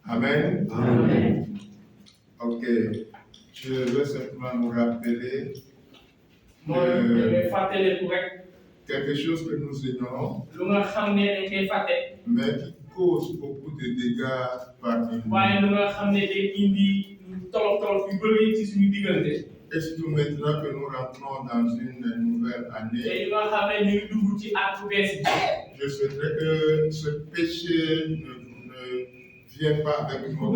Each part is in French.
Amen. Amen. Ok. Je veux simplement nous rappeler quelque chose que nous ignorons, mais qui cause beaucoup de dégâts parmi nous. Et surtout maintenant que nous rentrons dans une nouvelle année, je souhaiterais que ce péché ne vienne pas avec nous.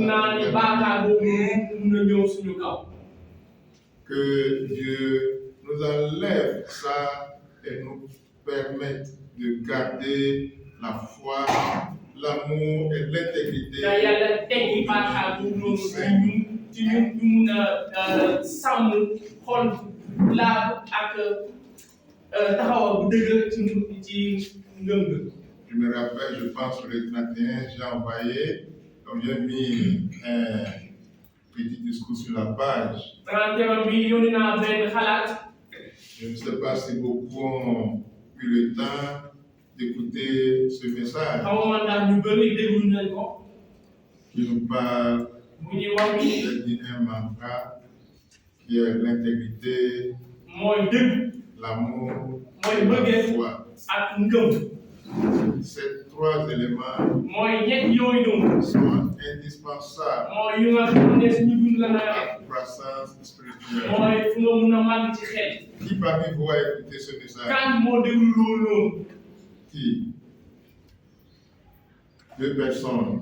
Que Dieu nous enlève ça et nous permette de garder la foi, l'amour et l'intégrité. Je me rappelle, je pense sur le 31, j'ai envoyé, comme j'ai mis un petit discours sur la page. Je ne sais pas si beaucoup ont eu le temps d'écouter ce message. Qui nous parle d'un mantra qui est l'intégrité, l'amour et la foi. Ces trois éléments sont indispensables à la croissance spirituelle. Qui parmi vous a écouté ce message? Qui? 2 personnes.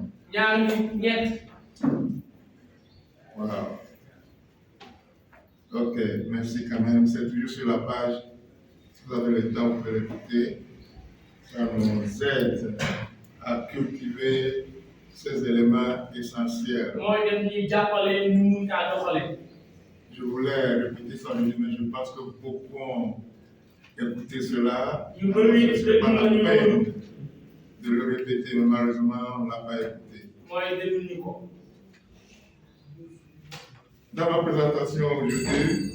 Wow. Ok, merci quand même. C'est toujours sur la page. Si vous avez le temps, vous pouvez l'écouter. Ça nous aide à cultiver ces éléments essentiels. Je voulais répéter ça, mais je pense que beaucoup ont écouté cela. Ce n'est pas la peine de le répéter, mais malheureusement, on ne l'a pas écouté. Dans ma présentation aujourd'hui,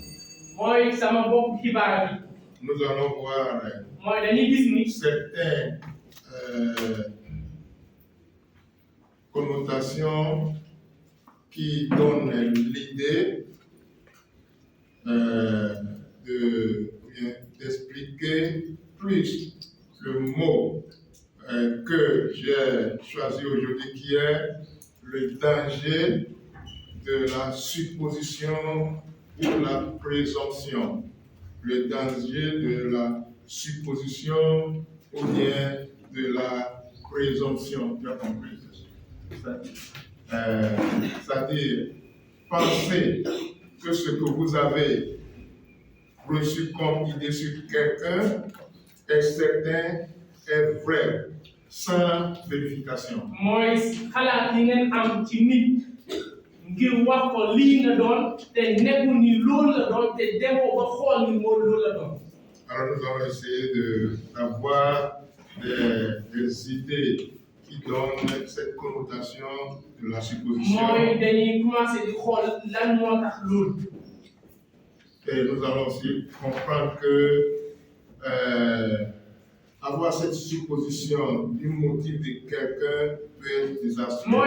nous allons voir certaines connotations qui donnent l'idée d'expliquer plus le mot que j'ai choisi aujourd'hui, qui est le danger de la supposition ou la présomption. Le danger de la supposition ou bien de la présomption. Tu as compris? C'est-à-dire, penser que ce que vous avez reçu comme idée sur quelqu'un est certain, est vrai, sans vérification. Alors nous allons essayer d'avoir des idées qui donnent cette connotation de la supposition. Et nous allons aussi comprendre que avoir cette supposition du motif de quelqu'un peut être désastreux.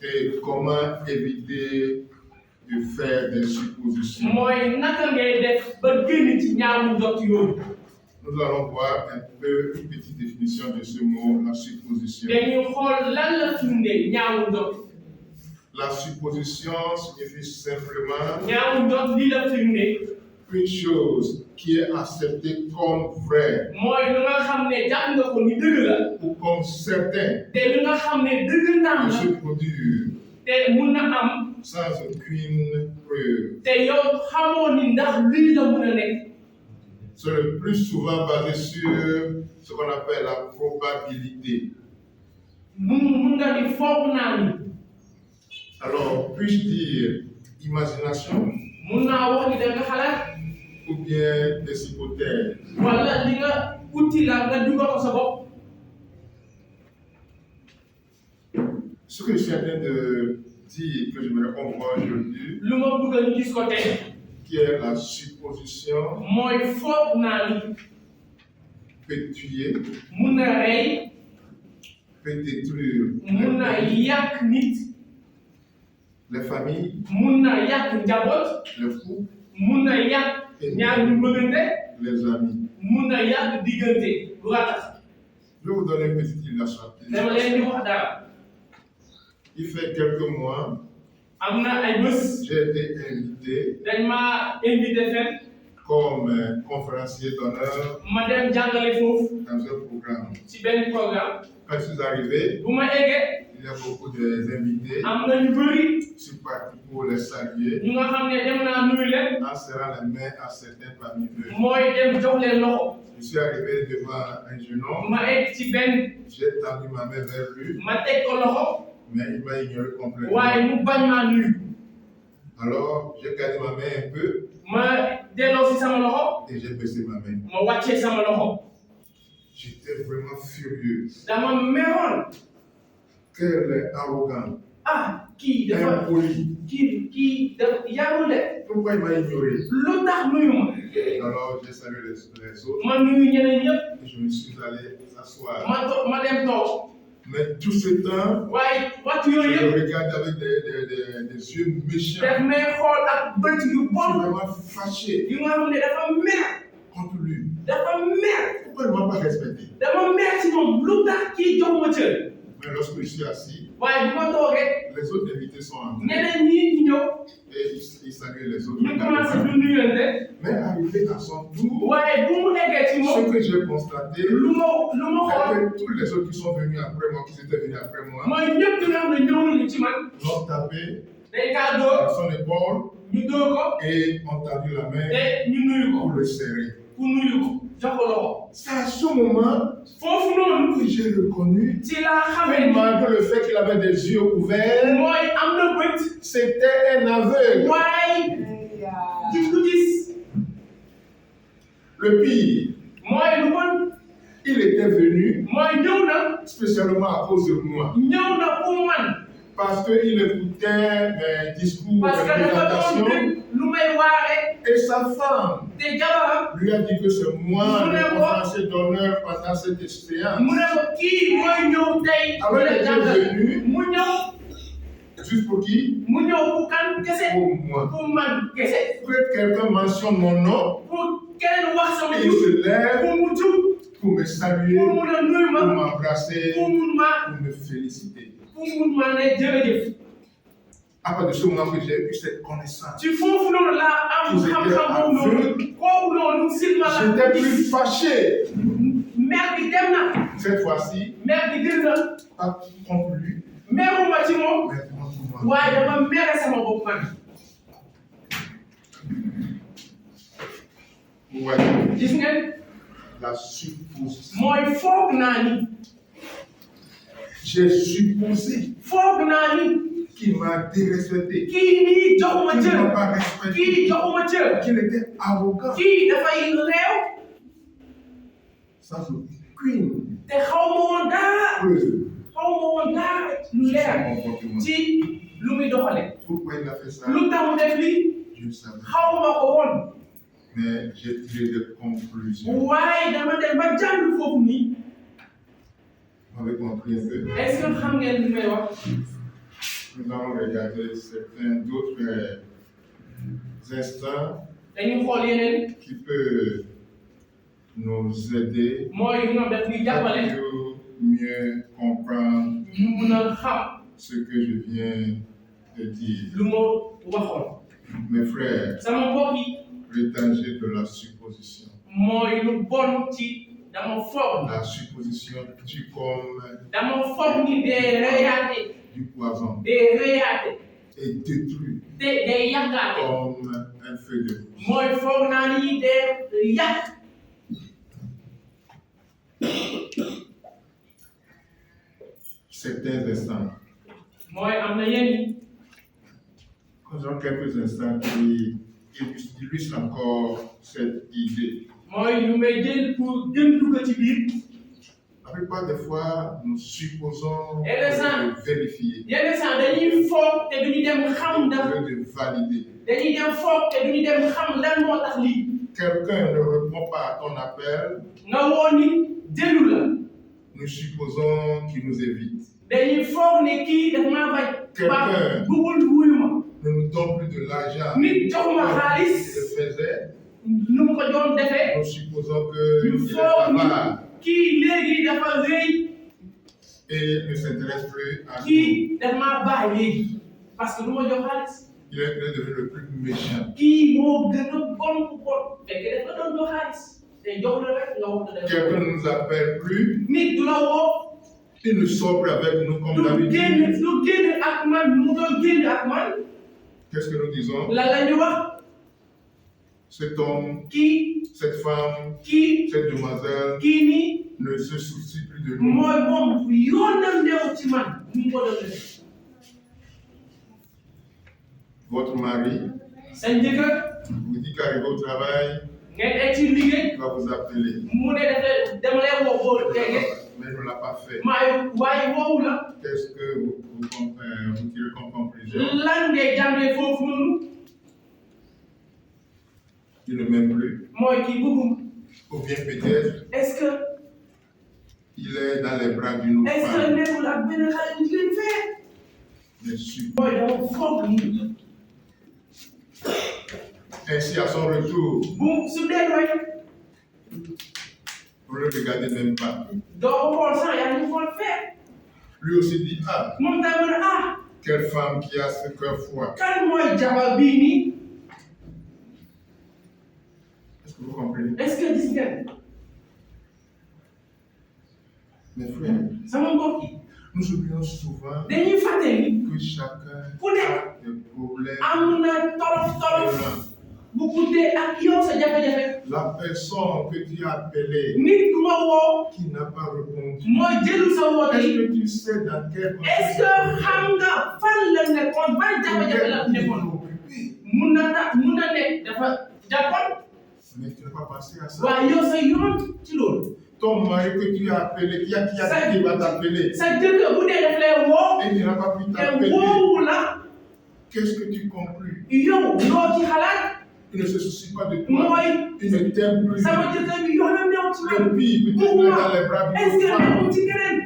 Et comment éviter de faire des suppositions. Nous allons voir un peu une petite définition de ce mot, la supposition. La supposition signifie simplement une chose qui est acceptée comme vraie ou comme certain de se produire sans aucune preuve. C'est le plus souvent basé sur ce qu'on appelle la probabilité. Alors, puis-je dire imagination ou bien des hypothèses? Ce que je suis en train de dire, que je me comprends aujourd'hui, qui est la supposition, mooy foog naa ni peut tuer, mun na rey peut détruire mun na yàq nit les familles, mun na yàq njaboot les couples, mun na yàq ñaar ñu bëggante les amis. mun na yàq diggante lu tax Je vais vous donner une petite illustration. dama leen di wax dara Il fait quelques mois, am na ay bés j'ai été invité dañ ma invité fenn comme conférencier d'honneur ma dem jàngale foofu dans un programme. ci benn programme Quand je suis arrivé, bu ma eggee il y a beaucoup d'invités. am na ñu bëri Je suis parti pour les saluer ñu nga xam ne dem naa nuyu leen en serrant les mains à certains parmi eux. mooy dem jox leen loxo Je suis arrivé devant un jeune homme, ma egg ci benn j'ai tendu ma main vers lui, ma teg ko loxo mais il m'a ignoré complètement. waaye mu bañ maa nuyu Alors, j'ai gardé ma main un peu ma delloo si sama loxo et j'ai baissé ma main. ma wàccee sama loxo J'étais vraiment furieux. dama meroon Quel est arrogant, kii dafa impoli. kii dafa yarul de Pourquoi il m'a ignoré? lu tax nuyu ma Alors, j'ai salué les autres ma nuyu ñeneen ñëpp et je me suis allé s'asseoir. ma dem toog Mais tout ce temps, waaye waxtu je yooyu le yëpp regarde avec des yeux méchants. daf may xool ak bët yu Je suis bon vraiment fâché yu nga xam ne dafa mer contre lui. dafa mer Pourquoi il ne m'a pas respecté? dama mer ci moom lu tax kii jox ma cër Mais lorsque je suis assis, waaye bu ma toogee les autres invités sont entrés ñeneen ñi ñëw et ils saluent les autres. ñu commencé du nuyante Mais arrivé à son tour, waaye bu mu eggee ci moom ce que j'ai constaté, lu ma xool c'est que tous les autres qui sont venus après moi, qui étaient venus après moi, mooy ñëpp ñi nga xam ne ñëw nañu ci man l'ont tapé day kaa à dóor son épaule ñu dóor ko et ont tendu la main te ñu nuyu ko pour le serrer. pour nuyu ko jox ko loxo C'est à ce moment foofu noonu que j'ai reconnu ci laa que xamee ni malgré le fait qu'il avait des yeux ouverts, mooy am na bët c'était un aveugle. waaye du gis Le pire, mooy lu bon il était venu mooy ñëw na spécialement à cause de moi. ñëw na pour man Parce qu'il écoutait mes discours, parce que mes dafa doon présentations, dégg lu may waare et sa femme te jabaram lui a dit que c'est moi Mu ne le ko- conférencier d'honneur pendant cette expérience. mu ne ko kii mooy ñëw tey Alors la il jàngal est venu mu ñëw juste pour qui? mu ñëw pour kan kese Pour moi. pour man kese Que quelqu'un mentionne mon nom, pour keneen wax sama et il tur se lève pour mu jub pour me saluer, pour mun a nuyu pour ma m'embrasser, pour mun ma pour me féliciter. pour mun ma ne jërëjëf À partir de ce moment que j'ai eu cette connaissance, ci foofu noonu laa am xam-xam boobu noonu kooku noonu silma la j'étais plus fâché. mère bi dem na Cette fois-ci, mère bi gën na pas contre lui, meruma ci moom mais contre moi. waaye dama mere sama bopp man Vous voyez, gis ngeen la supposition. mooy foog naa ni J'ai supposé foog naa ni qu'il m'a dérespecté, kii nii joxuma qu'il ne m'a cër pas respecté, kii joxuma cër qu'il était arrogant, kii dafay réew sans aucune te xaw ma woon dara preuve xaw ma woon dara lu de leer son comportement. ci lu muy doxale Pourquoi il a fait ça? lu tax mu def lii Je ne savais pas. xaw ma ko woon Mais j'ai tiré des conclusions. waaye dama dem ba jàng foofu nii Vous m'avez compris un peu. est-ce que xam ngeen li may wax Nous allons regarder certains d'autres instants dañuy xool yeneen qui peuvent nous aider mooy yu nga def ñuy à jàppale mieux comprendre ñu mun a xam ce que je viens de dire. lu ma waxoon Mes frères, sama mbokk yi le danger de la supposition. mooy lu bon ci dama foog La supposition tue comme dama foog ni day reyaate du poison day reyaate et détruit te day yàqaate comme un feu de brousse. mooy foog naa ni day yàq Certains instants, mooy am na yenn nous avons quelques instants qui illustrent encore cette idée. mooy yu may jël pour gën dugg ci biir La plupart des fois, nous supposons Et les gens- de vérifier, yenn saa dañuy foog te duñu dem xam ndax au lieu de valider. dañuy dem foog te duñu dem xam lan moo tax lii Quelqu'un ne répond pas à ton appel, nga woo nit jëlu la nous supposons qu'il nous évite. dañuy foog ne kii daf maa bañ Quelqu'un bëggul wuyu ma ne nous donne plus de l'argent nit joxuma comme il xaalis le faisait, nu mu ko doon defee nous supposons ñu qu'il est foog avare ni kii léegi dafa rëy et ne s'intéresse plus à nous. kii daf maa bàyyi léegi parce que du ma jox xaalis Il est devenu le plus méchant. kii moo gën a bon ku bon fekk dafa doon jox xaalis te jox la rek nga wax dëgg Quelqu'un ne nous appelle plus, nit du la woo il ne sort plus avec nous comme du d'habitude. génn ak man mu doon génn ak man Qu'est-ce que nous disons? lan la ñu wax Cet homme, kii cette femme, kii cette demoiselle kii nii ne se soucie plus de nous. mooy moom yoonam neew ci man mu ko doon def Votre mari sa njëkkër vous dit qu'arrivé au travail, ngeen egg ci liggéey il va vous appeler. mu ne dafay dama lay woo boo déggee Mais il ne l'a pas fait. waaye woowu la Qu'est-ce que vous tirez comme conclusion? lan ngay jàngee foofu noonu Il ne m'aime plus. mooy kii bëggum Ou bien peut-être est-ce que il est dans les bras d'une autre est-ce que femme. nekkul ak benn xale bu leen fee Bien sûr. mooy dama foog ni Ainsi, à son retour, bu su dee doy vous ne le regardez même pas. doo xool sax yaa ngi xool fee Lui aussi dit, ah, moom tamit mu ne ah quelle femme qui a ce cœur froid. kan mooy jabar bii nii Est-ce que vous comprenez? est-ce que gis ngeen Mes frères, sama mbokk yi nous oublions souvent dañuy fàtte ni que chacun ku ne a des problèmes am na tolof tolof différents. bu guddee ak yow sa jafe-jafe La personne que tu as appelée nit ku ma woo qui n'a pas répondu, mooy jëlu sa woote est-ce yi que tu sais dans quel est-ce que xam nga fan la nekkoon ban jafe-jafe la nekkoon occupé? mun na nekk dafa jàppoon Mais tu n'as pas pensé à ça. waaye yow sa yoon ci loolu Ton mari que tu as appelé, qui a dit qu'il va t'appeler, sa jëkkër bu dee daf lay woo et il n'a pas pu te t'appeler, woowu la qu'est-ce que tu conclus? yow loo ci xalaat Il ne se soucie pas de toi, mooy il ne t'aime plus. sama jëkkër bi yoonam neew ci man Le pire, peut-être il est dans les bras est-ce d'une que autre femme. nekkul ci keneen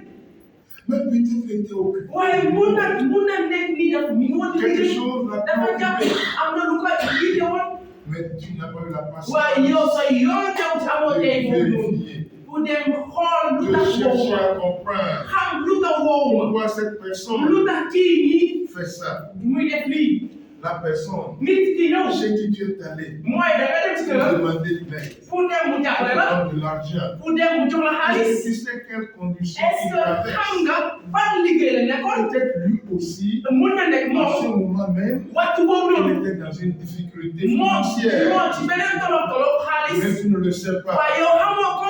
Mais peut-être il était occupé. waaye mun na nekk ni daf mi ngi woon Quelque liggéey chose l'a dafa jàpp occupé. am na lu ko jiite woon Mais tu n'as pas eu la patience waaye yow sa yoon neew ci amoo de tey foofu noonu vérifier, pour dem xool lu de tax woowu chercher ma à comprendre xam lu tax woowu ma pourquoi cette personne lu tax kii nii fait ça. muy def lii La personne nit ki ñëw chez qui tu es allé mooy da nga dem ci pour këram demander de l'aide, pour dem mu pour jàppale la prendre de l'argent. pour dem mu jox la Est-ce xaalis que tu sais quelles conditions est-ce il que avait? xam nga ban liggéey la nekkoon Peut-être lui aussi, mun na nekk en ce moom moment même, waxtu boobu il noonu était dans une difficulté moom financière. moo ci beneen tolof Mais xaalis tu ne le sais pas. waaye yow xamoo ko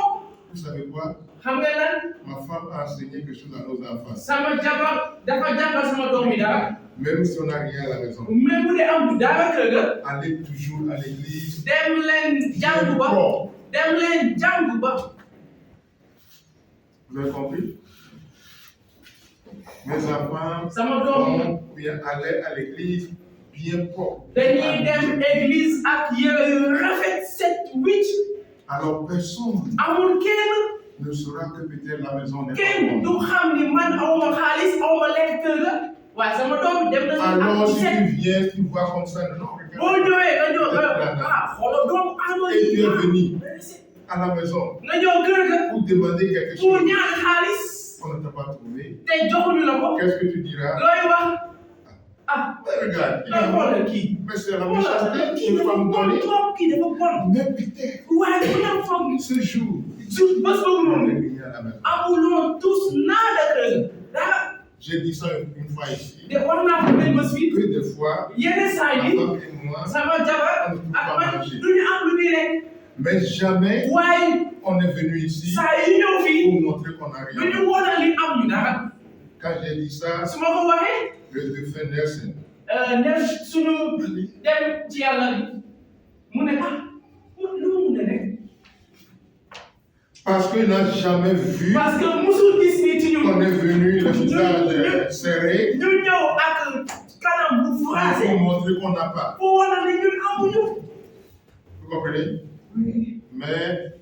Vous savez quoi? xam nga lan Ma femme a enseigné quelque chose à nos enfants. sama jabar dafa jàngal sama doom yi dara Même si on n'a rien à la maison, mais bu dee am dara kër ga allez toujours à l'église. dem leen jàngu ba Bon, dem leen jàngu ba vous avez compris? Mes enfants sama doom yi vont bien aller à l'église bien propre. dañuy dem église ak yére yu rafet set wicc Alors personne amul kenn ne saura que peut-être la maison n'est kenn du pas bonne. xam ni man awma xaalis awma lekk kër ga waaye sama doom dem na Alors ak si set tu viens, tu vois comme ça, non, boo regarde. ñëwee nga ñëw ah xoolal doomu aadama Et tu es yi venu à la maison nga ñëw kër ga pour demander quelque pour chose ñaan xaalis qu'on ne t'a pas trouvé. te joxuñu la ko Qu'est-ce que tu diras? looy wax ah Mais regarde, il looy est xoolal kii mais c'est la xoolal méchanceté kii qu'il dafa va me bon donner. trop kii dafa bon Mais peut-être waaye ku ne foog ni ce jour, su bés boobu on noonu est venu à la maison. amuloon tous naada kër ga dara J'ai dit ça une fois ici, de war naa ko benn bés fii que des fois, yenn saa ma yi femme et moi, sama jabar on ne peut ak pas man manger. du ñu am lu ñuy lekk Mais jamais waaye on est venu ici saa yu ñëw fii pour montrer qu'on n'a du rien. ñu wóor li am ñu dara Quand j'ai dit ça, su ma ko waxee le fait Nelson. ne suñu dem ci yàlla bi mu ne ah lu mu mun a nekk Parce qu'il n'a jamais vu parce que musul gis ni ci qu'on ñun est venu le visage serré ñu ñëw ak kanam bu pour français montrer qu'on n'a pas. pour wane ne ñun amuñu. Vous comprenez? Mais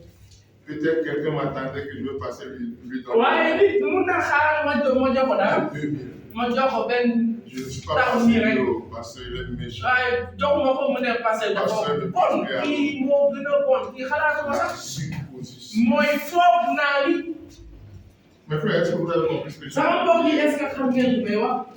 peut-être quelqu'un m'attendait que je veux passer lui donner waaye nit mun na xaar ma jox ko dara 2000. ma jox ko benn Je ne suis pas taw passé nii rek parce qu'il est méchant. waaye jox ma ko mu ne parce que dafa bon kii moo gën a bon kii xalaatuma La sax supposition. mooy foog naa ni Mes frères, est-ce que vous avez compris ce que je sama dis? mbokk yi est-ce que xam ngeen li may wax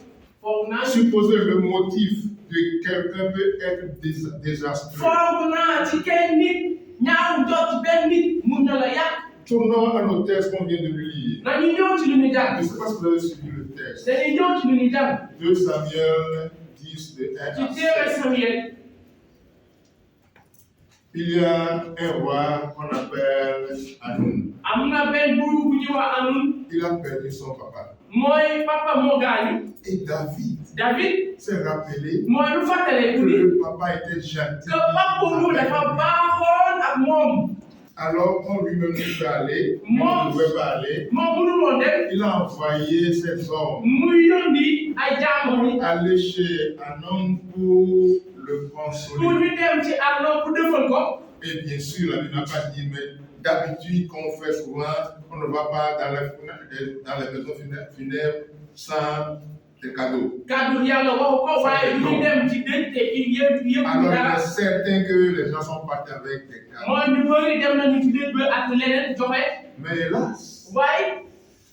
foog naa ni Supposer le motif de quelqu'un peut être désastreux. foog naa ci kenn nit ñaaw jot benn nit mun na la yàq. Tournons à nos textes qu'on vient de lire. nañu ñëw ci lu ñu Je jàng ne sais pas si vous avez suivi le texte. dañuy ñëw ci lu ñu jàng 2 Samuel 10, de 1 ci à téere 7. Samuel. Il y a un roi qu'on appelle Hanoun. am na benn buur bu ñuy wax Anun Il a perdu son papa. mooy papa moo gaañu Et David David s'est rappelé mooy lu fàttalee que ku ni le papa était gentil. que papa boobu dafa baaxoon ak moom Alors, quand lui-même ne pouvait aller, il Moi- ne pouvait pas aller. moom mënul woon dem Il a envoyé ses hommes muy yónni ay jaamam yi aller chez un homme pour le pour consoler. ñu dem ci Arnaud pour defal ko. Et bien sûr, la Bible n'a pas dit, mais d'habitude, qu'on fait souvent, on ne va pas dans les maisons funèbres sans des cadeaux. Kàddu yàlla waxu ko waaye du ñu dem ci dëj te yëpp Alors, il dara. est certain que les gens sont partis avec des cadeaux. mooy ñu bëri dem nañu ci dëj ba ak leneen joxe Mais hélas, waaye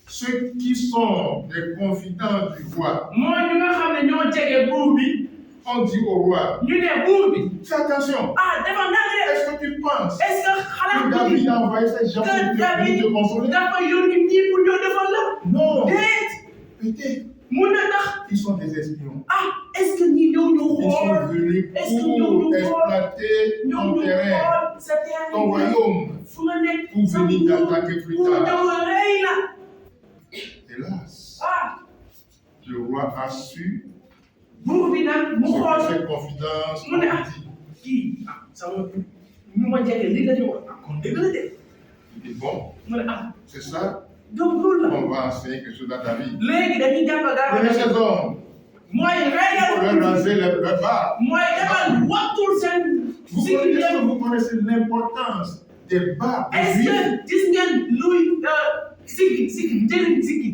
ceux qui sont des confidents du roi mooy ñu nga xam ne ñoo jege buur bi ont dit au roi, ñu ne buur bi fais attention, ah dafa nang de est-ce que tu penses est-ce que que xalaat David bi a envoyé ces gens pour te consoler? dafa yónni ñii pour ñoo defal la Non, déet peut-être mun na tax ils sont des espions. ah est-ce que ñii ñëw ñu Ils sont xool venus Est-ce que ñoo pour ñu exploiter ñëw ton ñu terrain, xool sa terrain ton royaume, fu nga nekk pour sa venir nguur, t'attaquer plus pour tard. ñëw rey la Hélas, ah le roi a su buur bi nag mu ce que xool ces confidences mu ne ah ont dit. kii ah sama ñu ma jege lii la ñu wax ah kon dëgg la de Il dit, bon, mu ne ah c'est ça, donc loolu la on va enseigner quelque chose à David. léegi dañuy jàppal dara Prenez ces hommes, mooy il faut reyal leur raser les barbes. mooy demal wattul seen Vous sikki connaissez, yëpp vous connaissez l'importance des barbes est-ce juives que gis ngeen luy sikki njëriñ sikki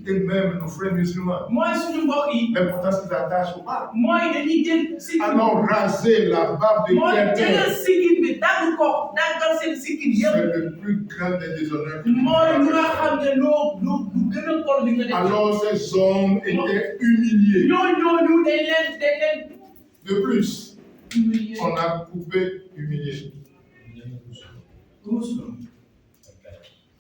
et même nos frères musulmans. mooy suñu mbokk yi L'importance qu'ils attachent aux barbes. mooy dañuy jël sikki Alors, raser la barbe de mooy jëlal quelqu'un, sikki bi dagg ko daggal seen sikki c'est yëpp le plus grand des déshonneurs. que tu mooy lu peux nga faire. xam ne lu gën a bon li nga def Alors, ces hommes étaient humiliés. ñooñu dañ leen De plus, humilier on a coupé humilié.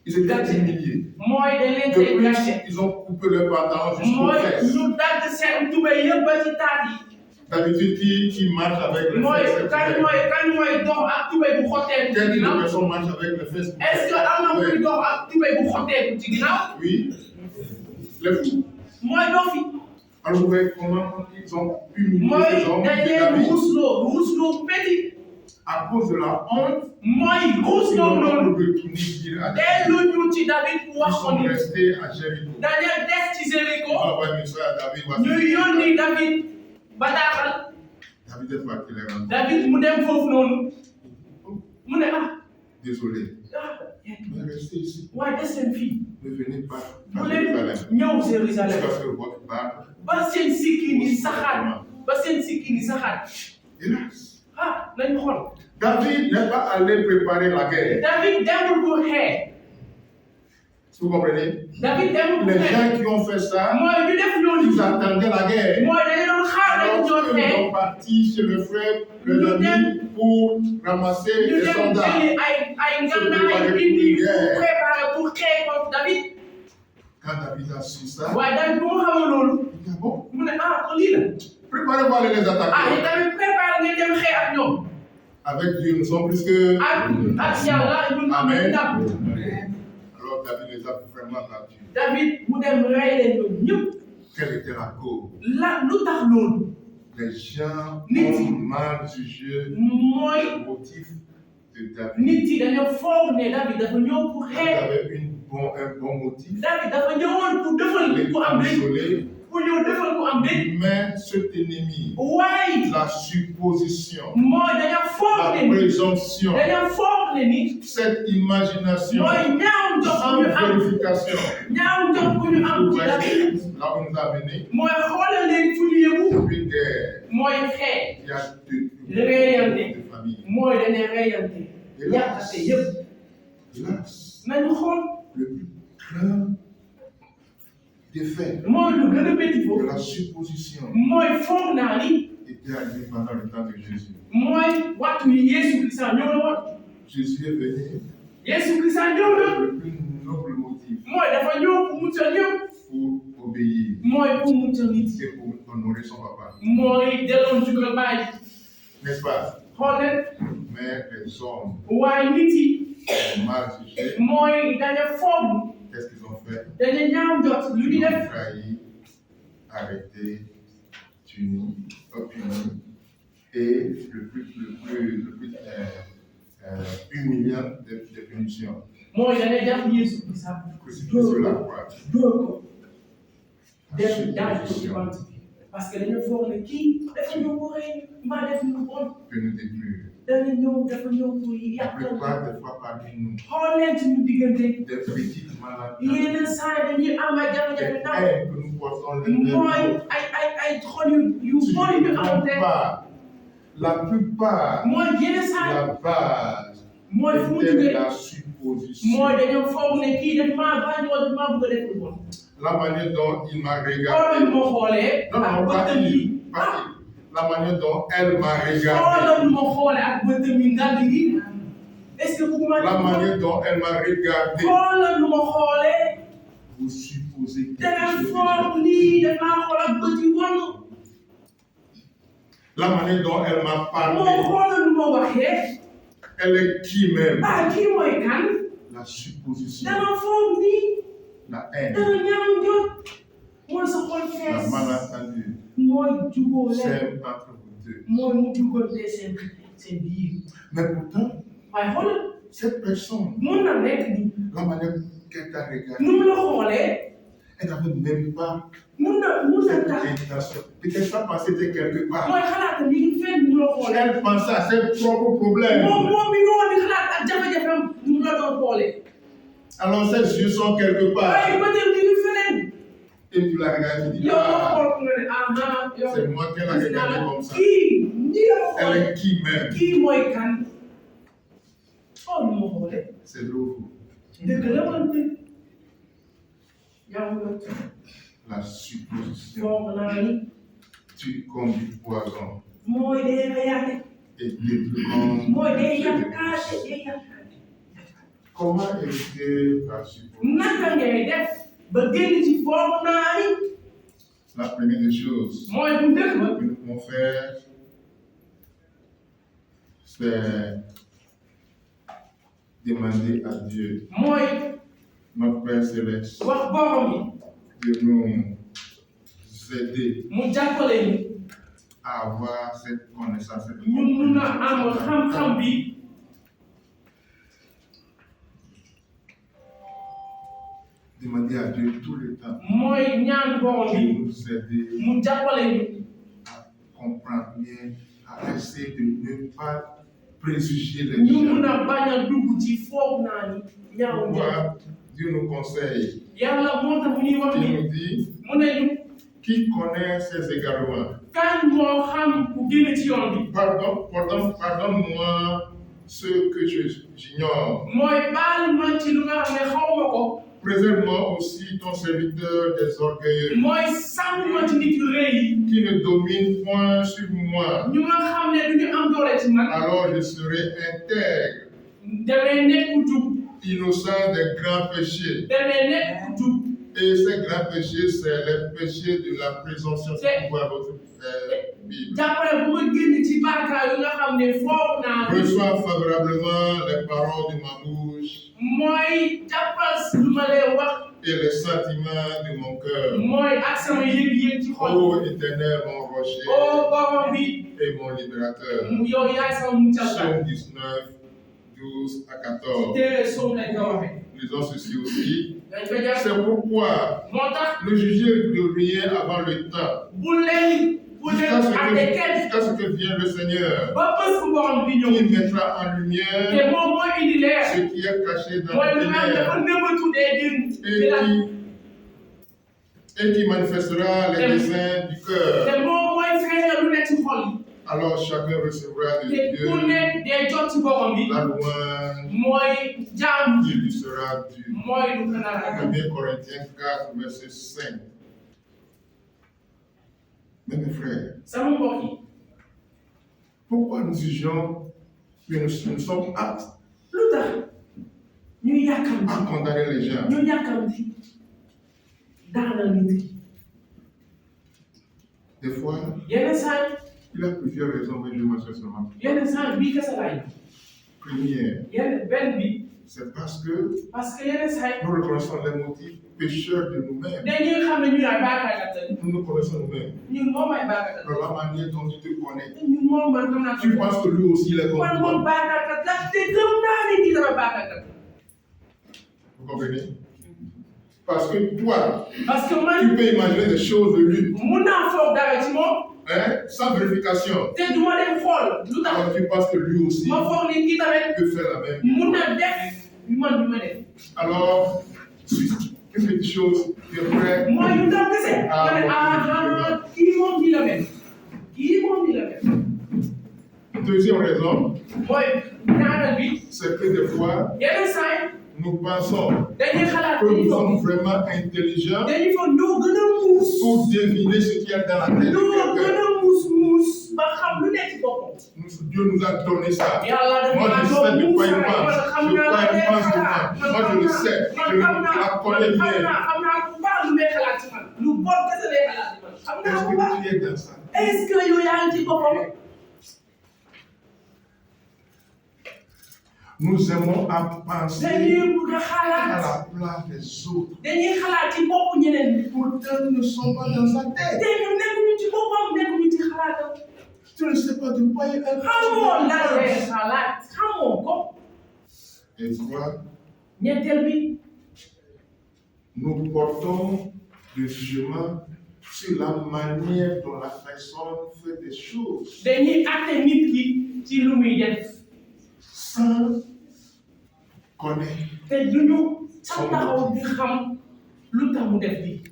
Ils étaient humiliés. mooy dañ leen De tey plus, gàcce ils ont coupé le pantalon jusqu'aux mooy fesses. ñu dagg seen tubéy yëpp ba ci taat yi D'habitude, qui marche avec les mooy fesses? kan mooy dox ak tubéy bu xotteeku ci Quel type de ginnaaw personne marche avec les fesses? est-ce que am na kuy dox ak tubéy bu xotteeku ci ginnaaw Oui, les fous. mooy dox fi Alors, vous voyez comment ils ont humilié mooy ces hommes dañ de leen David ruusloo petit à cause de la honte. mooy Ils ruusloo ont loolu retourné dire à David. dellu ñu ci David Ils wax ko sont ni restés à Jéricho. dañu des ci Ils Jéricho ont envoyé un message à David. Voici ñu ce qui yónni se David bataaxal passe. David est parti les rendre. David mu dem foofu noonu mu ne ah Désolé, ah mais restez ici. waaye des leen fii Ne venez pas bu à leen Jérusalem. ñëw Jérusalem Jusqu'à ce que votre barbe. ba seen sikki ni saxaat ba seen sikki ni saxaat Hélas. ah nañu xool David n'est pas allé préparer la guerre. David demul pour xeex Vous comprenez? David demul pour Les xeex gens qui ont fait ça, mooy ñu def loolu ils attendaient la guerre. mooy dañu doon xaar dañu Alors, doon ils xeex sont partis chez le frère, le ami, pour ramasser ñu les dem soldats. jëli ay ngànnaay indi préparé pour xeex contre David Quand David a su ça, waaye David bu mu xamul loolu il dit ah bon, mu ne ah kon lii la préparez-vous à aller les ah attaquer. yéen tamit préparé ngeen dem xeex ak ñoom Avec Dieu, nous sommes plus que. ak yàlla ñun am nañu ndam Alors David les a vraiment battus. David mu dem rey leen ñoom ñëpp Quelle était la cause? la lu tax loolu Les gens Nit. ont mal jugé mooy le motif de David. nit yi dañoo foog ne David dafa ñëw pour Il xeex. avait un bon motif. David dafa ñëwoon pour defal Les ku am dëj. consoler. pour ñëw defal ku am dëj. Mais cet ennemi, waaye la supposition, mooy dañoo foog la ne ni. présomption, dañoo foog ne ni. cette imagination mooy ñaaw njort sans bu ñu am. vérification, ñaaw njort bu ñu am vous ci David. voyez là où nous a amené, mooy xoolal leen fu ñu yëngu. depuis guerre, mooy xeex. il y a deux Reyante. familles. mooy dañuy reyante. yàqate yëpp. Hélas, nañu xool. le plus grand défait mooy lu gën a métti de foofu. la supposition mooy foog naa ni. était arrivé pendant le temps de Jésus. mooy waxtu yi Yeesu Kirista ñëw na woon. Jésus est venu Yeesu Kirista ñëw na. avec le plus noble motif mooy dafa ñëw pour muccal ñëpp. pour obéir mooy pour muccal nit. et pour honorer son papa. mooy delloo njukkal baay. N'est-ce pas? xool leen. Mais les hommes waaye nit yi. ont mal jugé. mooy dañu foog. Qu'est-ce qu'ils ont fait? dañu ñaaw njort lu ñu Ils ont def. trahi, arrêté, puni et le plus humiliant des punitions. mooy dañu jàpp Yeesu Kirista. Crucifié sur la croix. dóor ko. La def daal ko ci supposition bant bi. parce que dañu foog ne kii dafa ñëw pour rey mbaa def lu bon. peut nous détruire. dañu ñëw dafa ñëw pour La yàqal. plupart des fois parmi nous, xool leen ci ñu diggante. des petites maladies, yenn saa yi dañuy am ay des jafe-jafe ndaw. haines que nous portons l'un vers mooy l'autre. ay xol yu bon yu ñu amante. La plupart, mooy yenn saa yi. la base mooy fu mu était jógee. la supposition. mooy dañoo foog ne kii dafa maa bañ wala dafa maa bëgg a def lu bon. La manière dont il m'a xoolal regardé. ma xoolee. Non, ak non, pas bëtam yi. il. Pas il. La manière dont elle m'a regardé. xoolal ma xoolee ak bëtam yi ngand gi. est-ce que bu ma. La manière dont elle m'a regardé. xoolal ma xoolee. Vous supposez quelque danga chose. foog nii dafa xool ak bët yi wàllu. La manière dont elle m'a moo parlé. xoolal ma waxee. Elle est qui même? ah kii mooy kan. La supposition. danga foog nii. La haine. danga ñaaw njort. mooy sa xol La fees. malentendu. mooy jubóo leen. C'est entre vous deux. mooy mu jubóolee seen biir. Mais pourtant, waaye xoolal cette personne, mun na nekk ni la manière qu'elle t'a regardé, nu mu la xoolee. elle n'avait même pas mun na cette tax. intention. Peut-être pas pensé que quelque part. mooy xalaat mi ngi fenn nu mu la xoolee. Elle pensait à ses propres problèmes. moom mi ngi woon di xalaat ak jafe-jafem nu mu la doon xoolee. Alors ses yeux sont quelque part. waaye ba dem mi ngi feneen. Et tu la regardes et tu dis, yow nga ah, xool nga ne ah yow. c'est moi qui la regardé comme ça. kii nii la ma Elle xoolee. est qui même? kii mooy kan. xool nu ma xoolee. C'est l'eau. dëgg la wante. yow nga La supposition. foog naa ni. Tu comme du poison. mooy day reyaate. Et détruit comme. mooy day yàqaate day yàqaate. Comment éviter la supposition? naka ngay def ba génn ci foog naa ni. La première des choses mooy bu njëkk ba. que nous pouvons faire, c'est demander à Dieu, mooy notre Père Céleste, wax borom de nous aider bi mu jàppale ñu à avoir cette connaissance. Cette ñu mun a am xam-xam bi. Demander à Dieu tout le temps mooy ñaan borom de bi nous aider mu jàppale ñu à comprendre bien, à essayer de ne pas préjuger les ñu mun gens. a bañ a dugg ci foog naa ni ñaaw njort. Pourquoi Dieu nous conseille, yàlla moo tax ñuy wax il ni nous dit, mu ne ñu qui connaît ses égarements. kan moo xam ku génn ci yoon bi. Pardonne-moi ce que j'ignore. mooy baal ma ci lu nga xam ne xaw ma ko. Préserve-moi aussi ton serviteur des orgueilleux, mooy sàmm ma ci nit yu rëy yi. qui ne domine point sur moi. ñu nga xam ne du ñu am doole ci man. Alors je serai intègre, damay nekk ku jub. innocent des grands péchés. damay nekk ku jub. Et ces grands péchés, c'est les péchés de la présomption. C'est pour votre Bible. jàppale bu ma génn ci bàkkaar yu nga xam ne foog naa ni. Reçois favorablement les paroles de ma bouche mooy jàppal lu ma lay wax. et les sentiments de mon cœur. mooy ak sama yëg-yëg ci xol. Ô Éternel, mon rocher oh borom bi et mon libérateur. yow yaay sama muccal. Psaume 19, 12 à 14. téere Soom lañ ko waxee. Lisons ceci aussi. dañ ko jàpp C'est pourquoi moo tax ne jugez de rien avant le temps, bu leen àtte kenn jusqu'à ce que vienne le Seigneur, ba bés bu borom bi ñëw qui mettra en lumière te moom mooy indi leer ce qui est caché dans mooy les lu am dafa ténèbres nëbbatu dee et qui manifestera les desseins du cœur. te moom mooy feeñal lu nekk ci xol yi. Alors chacun recevra de te ku Dieu nekk dee jot ci borom bi la louange mooy jaam qui lui sera due. mooy lu ko nar a 1 Corinthiens 4, verset 5. Mais mes frères, sama mbokk yi pourquoi nous jugeons que nous sommes aptes lu tax ñu yàkkam à condamner les gens? ñu yàkkam ci daanal nit yi Des fois, yenn saa il y a plusieurs raisons, mais je mentionne seulement. yenn saa bii kese laay Première, yenn benn bi c'est parce que parce que yenn saa nous reconnaissons les motifs pécheurs de nous-mêmes. dañuy xam ne ñu ay baakaarkat Nous nous connaissons nous-mêmes. ñun moom ay baakaarkat Dans la manière dont tu te connais. ñun moom man xam naa Tu penses que lui aussi il est comme man moom toi. baakaarkat la te gëm naa ne kii dama baakaarkat Vous comprenez? Parce que toi, parce que man tu peux imaginer des choses de lui, mun naa foog dara ci moom hein, sans vérification. te du ma dem xool lu tax Alors tu penses que lui aussi ma foog ni kii tamit peut faire la même mun chose. na def yu man du ma def Alors, une petite chose, tu es prêt mooy yu ndaw kese nga ne kii moom nii la mel kii moom nii la mel Deuxième raison, mooy ñaareel bi c'est que des fois, yenn saa nous pensons dañuy xalaat que nous dañuy sommes foog vraiment intelligents dañuy foog ñoo gën a muus pour deviner ce qu'il y a dans la tête de ñoo gën quelqu'un. a muus ba xam lu nekk ci boppam Dieu nous a donné ça. yàlla Moi, dafa je sais de quoi il pense. De quoi il pense de moi. Moi, je le sais. Je la connais bien. xam naa bu baax lu may xalaat ci man lu bon kese lay xalaat ci man xam naa bu baax Est-ce que tu es dans ça? est-ce que yow yaa ngi ci boppam Nous aimons à penser dañuy bëgg a à xalaat la place des autres. dañuy xalaat ci bopp ñeneen ñi Pourtant, nous ne sommes pas dans sa te tête. ñu nekkuñu ci boppam nekkuñu ci xalaatam Tu ne sais pas de quoi il est. xamoo lan lay xalaat xamoo ko Et toi, ñetteel bi nous portons le jugement sur la manière dont la personne fait des choses dañuy àtte nit ki ci lu muy def sans connaître te duñu sax taxaw di xam lu tax mu def lii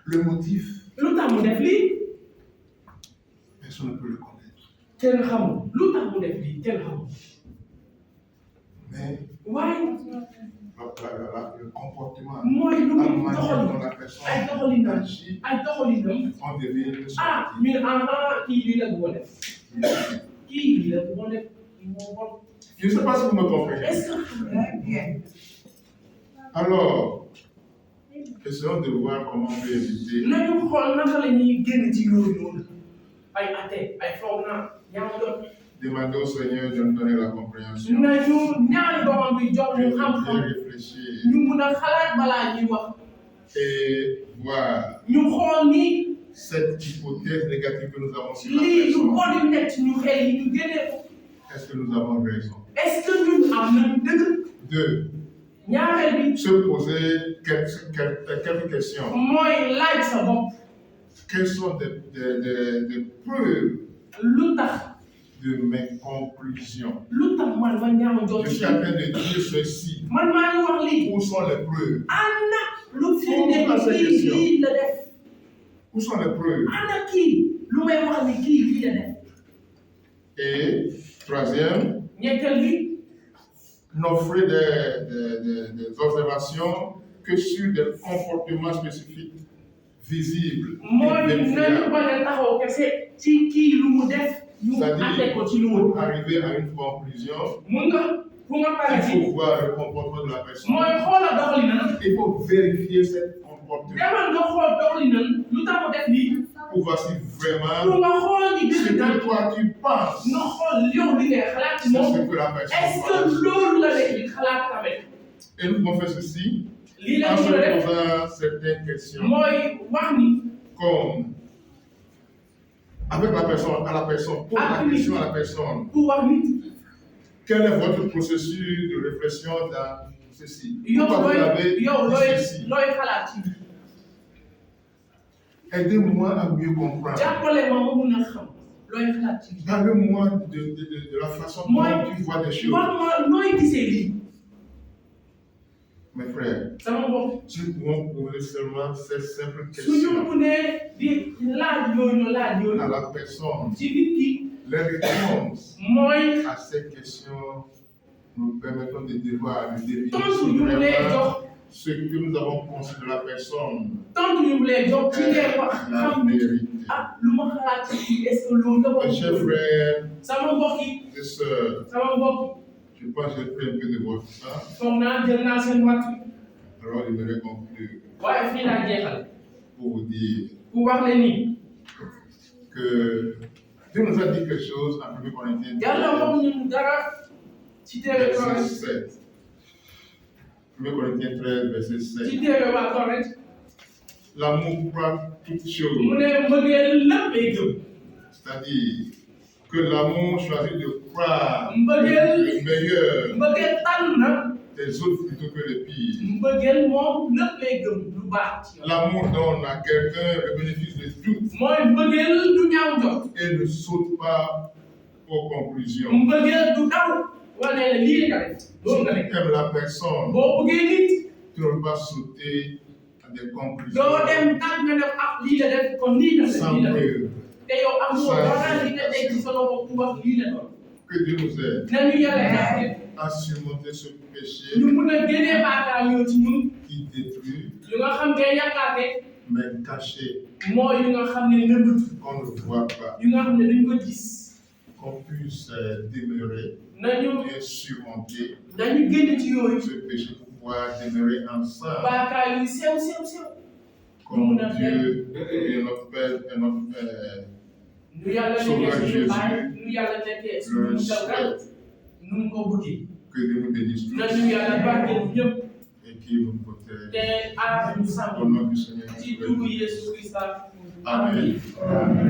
le motif. lu tax mu def lii Personne ne peut le connaître. kenn xamul lu tax mu def lii kenn xamul Mais waaye le comportement, mooy lu la muy manière doxal dont la personne ay doxalinam agit, ay doxalinam on devine son ah motif. ñu ne kii lii la bëggoon def kii lii la bëggoon def kii moo bon Je ne sais pas si vous me comprenez. est-ce que bien Alors, essayons de voir comment on peut éviter. nañu xool naka la ñuy génn ci yooyu noonu ay atte ay foog naa yaa ngi doon Demandez au Seigneur de nous donner la compréhension. nañu ñaan borom bi jox ñu Bien xam-xam réfléchir ñu mun a xalaat balaa ñuy wax et voir ñu xool ni cette hypothèse négative que nous avons sur la lii lu personne. bon yu nekk ci ñu xel yi ñu génnee ko Est-ce que nous avons raison? est-ce que ñun am nañu dëgg Deux, ñaareel bi se poser quelques questions. mooy laaj sa bopp Quelles sont des preuves lu tax de mes conclusions? lu tax man ma ñaaw jot Je suis ci en train de dire ceci. man maa ngi wax lii Où sont les preuves? ana lu firnde ni kii la def Où sont les preuves? ana kii lu may wax ni kii lii la def Et troisième, ñetteel bi n'offrir des observations que sur des comportements spécifiques visibles. mooy et nañu vérifiables. bañ a taxaw kese ci kii lu mu def ñu atte ko ci lu mu Pour arriver à une conclusion, mun nga fu nga pare il ci faut voir le comportement de la personne. mooy xoolal doxalinam Il faut vérifier ce comportement demal nga xool doxalinam lu tax mu def lii pour voir si pour vraiment nga xool ni ce dëgg que toi tu penses, nga xool yow li ngay xalaat ci c'est moom ce que la est-ce personne que pense. loolu la nekk di xalaat tamit Et nous pouvons faire ceci lii la en ñu se mën a def posant certaines questions. mooy wax ni Comme avec la personne, à la personne, pose la question à la personne. pour wax nit Quel est votre processus de réflexion dans ceci? yow Pourquoi vous avez yow dit ceci? looy xalaat ci Aidez-moi à mieux comprendre. jàppale ma mun a xam looy xalaat ci Parlez-moi de la façon dont tu vois des choses. ma nooy gisee lii Mes frères, sama bopp nous pouvons poser seulement ces simples suñu questions mënee di laaj yooyu à la personne. ci nit ki Les réponses mooy à ces questions nous permettront de voir, de deviner tontu yu mu lay vraiment jox ce que nous avons pensé de la personne. tontu yu mu lay jox ci ngay wax La xam ni vérité. lu ma xalaat ci est-ce que loolu la Mes chers frères sama mbokk yi et sœurs, sama mbokk je pense que j'ai pris un peu de votre temps, foog naa jël naa seen waxtu alors je vais conclure waaye fii laa jeexal pour vous dire ku wax leen ni que Dieu nous a dit quelque chose en 1 Corinthiens yàlla 13, wax ñu dara ci téere verset Corinthe 7. 1 Corinthiens 13, verset ci 7. téere waa Corinthe L'amour croit toutes mu choses, ne mbëggeel lépp lay gëm c'est-à-dire que l'amour choisit de croire mbëggeel le meilleur mbëggeel tànn na des autres plutôt que le pire. mbëggeel moom lépp lay gëm lu baax ci yow L'amour donne à quelqu'un le bénéfice de tout mooy mbëggeel du ñaaw jot et ne saute pas aux conclusions. mbëggeel du daw wane la lii nga def Si loolu tu nga def aimes la personne, boo bëggee nit tu ne peux pas sauter à des conclusions doo dem tànn nga def lii la def kon lii la def sans lii la def preuve. te yow amoo dara li nga teg ci sa loxo pour wax lii la doon Que Dieu nous aide nañu yàlla jàppale à surmonter ce péché ñu mun a génnee baakaar yoo ci ñun qui détruit, yu nga xam ne yaakaate mais caché, mooy yu nga xam ne nëbbatu qu'on ne voit pas, yu nga xam ne duñ ko gis qu'on puisse demeurer nañu et surmonter nañu génn ci yooyu ce péché pour pouvoir demeurer ensemble baakaar yu sew comme Dieu et notre Père et notre Père nu yàlla nekkee suñu baay nu yàlla nekkee suñu le jawral souhaite. nu mu ko bëggee Que Dieu nous bénisse tous nañu yàlla barkeel ñëpp et qu'il nous protège. te aar ñu Au sàmm nom du Seigneur, ci nous turu Yesu Christa Amen.